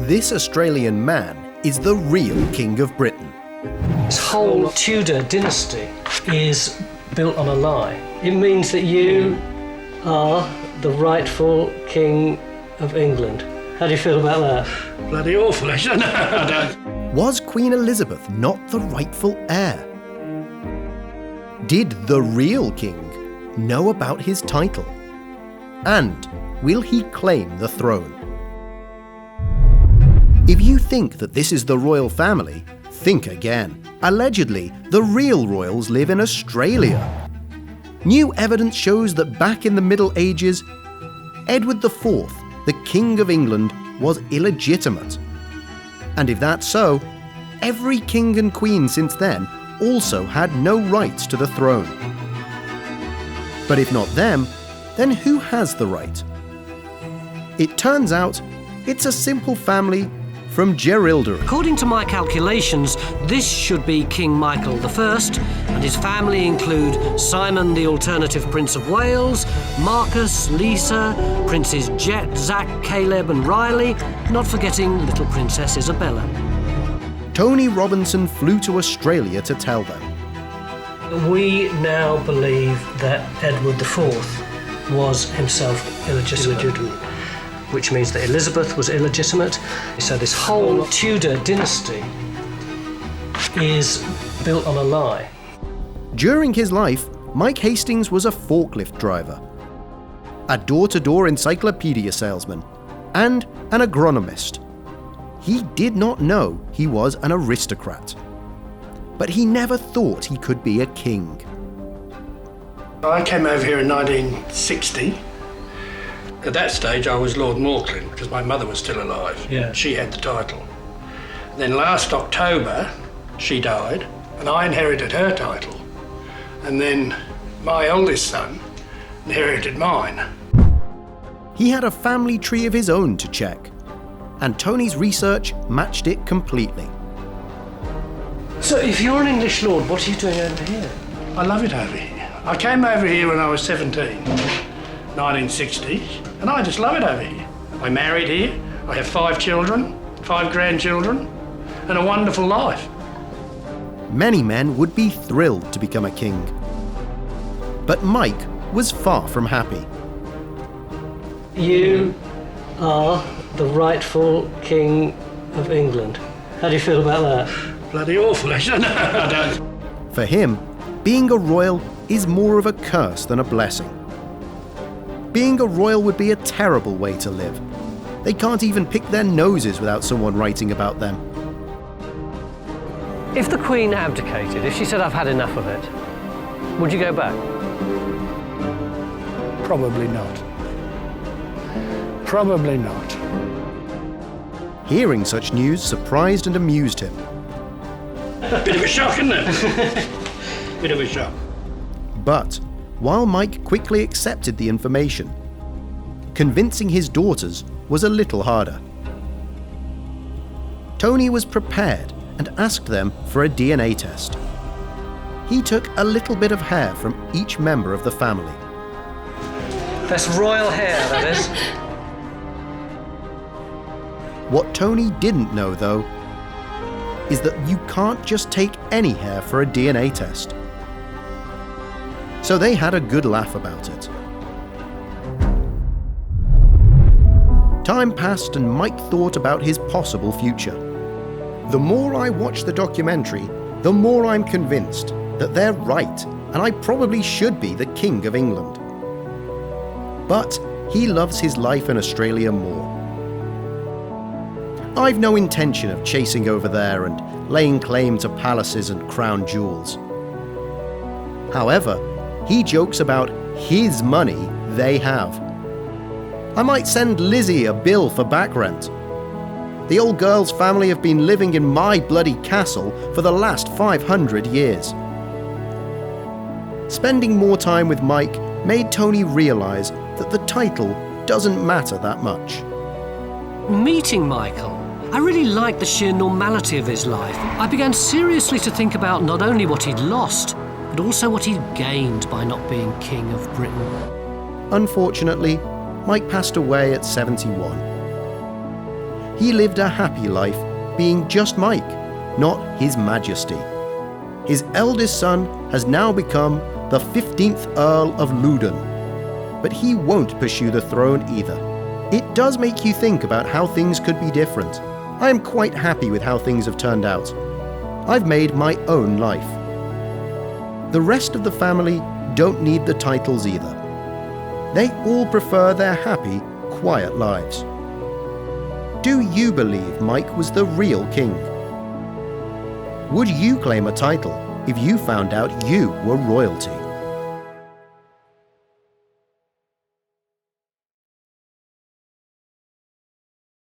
This Australian man is the real King of Britain. This whole Tudor dynasty is built on a lie. It means that you are the rightful King of England. How do you feel about that? Bloody awful, isn't it? Was Queen Elizabeth not the rightful heir? Did the real king know about his title? And will he claim the throne? If you think that this is the royal family, think again. Allegedly, the real royals live in Australia. New evidence shows that back in the Middle Ages, Edward IV, the King of England, was illegitimate. And if that's so, every king and queen since then also had no rights to the throne. But if not them, then who has the right? It turns out it's a simple family from Gerilda. According to my calculations, this should be King Michael I, and his family include Simon the alternative Prince of Wales, Marcus, Lisa, Princes Jet, Zach, Caleb and Riley, not forgetting little Princess Isabella. Tony Robinson flew to Australia to tell them. We now believe that Edward IV was himself illegitimate, which means that Elizabeth was illegitimate. So this whole Tudor dynasty is built on a lie. During his life, Mike Hastings was a forklift driver, a door-to-door encyclopedia salesman, and an agronomist. He did not know he was an aristocrat, but he never thought he could be a king. I came over here in 1960. At that stage, I was Lord Morclin because my mother was still alive. Yeah. She had the title. Then last October, she died, and I inherited her title. And then my oldest son inherited mine. He had a family tree of his own to check, and Tony's research matched it completely. So if you're an English lord, what are you doing over here? I love it over here. I came over here when I was 17, 1960, and I just love it over here. I married here, I have 5 children, 5 grandchildren, and a wonderful life. Many men would be thrilled to become a king. But Mike was far from happy. You are the rightful King of England. How do you feel about that? Bloody awful, isn't it? I don't. For him, being a royal is more of a curse than a blessing. Being a royal would be a terrible way to live. They can't even pick their noses without someone writing about them. If the Queen abdicated, if she said, I've had enough of it, would you go back? Probably not. Probably not. Hearing such news surprised and amused him. Bit of a shock, isn't it? Bit of a shock. But while Mike quickly accepted the information, convincing his daughters was a little harder. Tony was prepared and asked them for a DNA test. He took a little bit of hair from each member of the family. That's royal hair, that is. What Tony didn't know, though, is that you can't just take any hair for a DNA test. So they had a good laugh about it. Time passed and Mike thought about his possible future. The more I watch the documentary, the more I'm convinced that they're right and I probably should be the King of England. But he loves his life in Australia more. I've no intention of chasing over there and laying claim to palaces and crown jewels. However, he jokes about his money they have. I might send Lizzie a bill for back rent. The old girl's family have been living in my bloody castle for the last 500 years. Spending more time with Mike made Tony realise that the title doesn't matter that much. Meeting Michael, I really liked the sheer normality of his life. I began seriously to think about not only what he'd lost, but also what he'd gained by not being King of Britain. Unfortunately, Mike passed away at 71. he lived a happy life, being just Mike, not His Majesty. His eldest son has now become the 15th Earl of Loudon, but he won't pursue the throne either. It does make you think about how things could be different. I am quite happy with how things have turned out. I've made my own life. The rest of the family don't need the titles either. They all prefer their happy, quiet lives. Do you believe Mike was the real king? Would you claim a title if you found out you were royalty?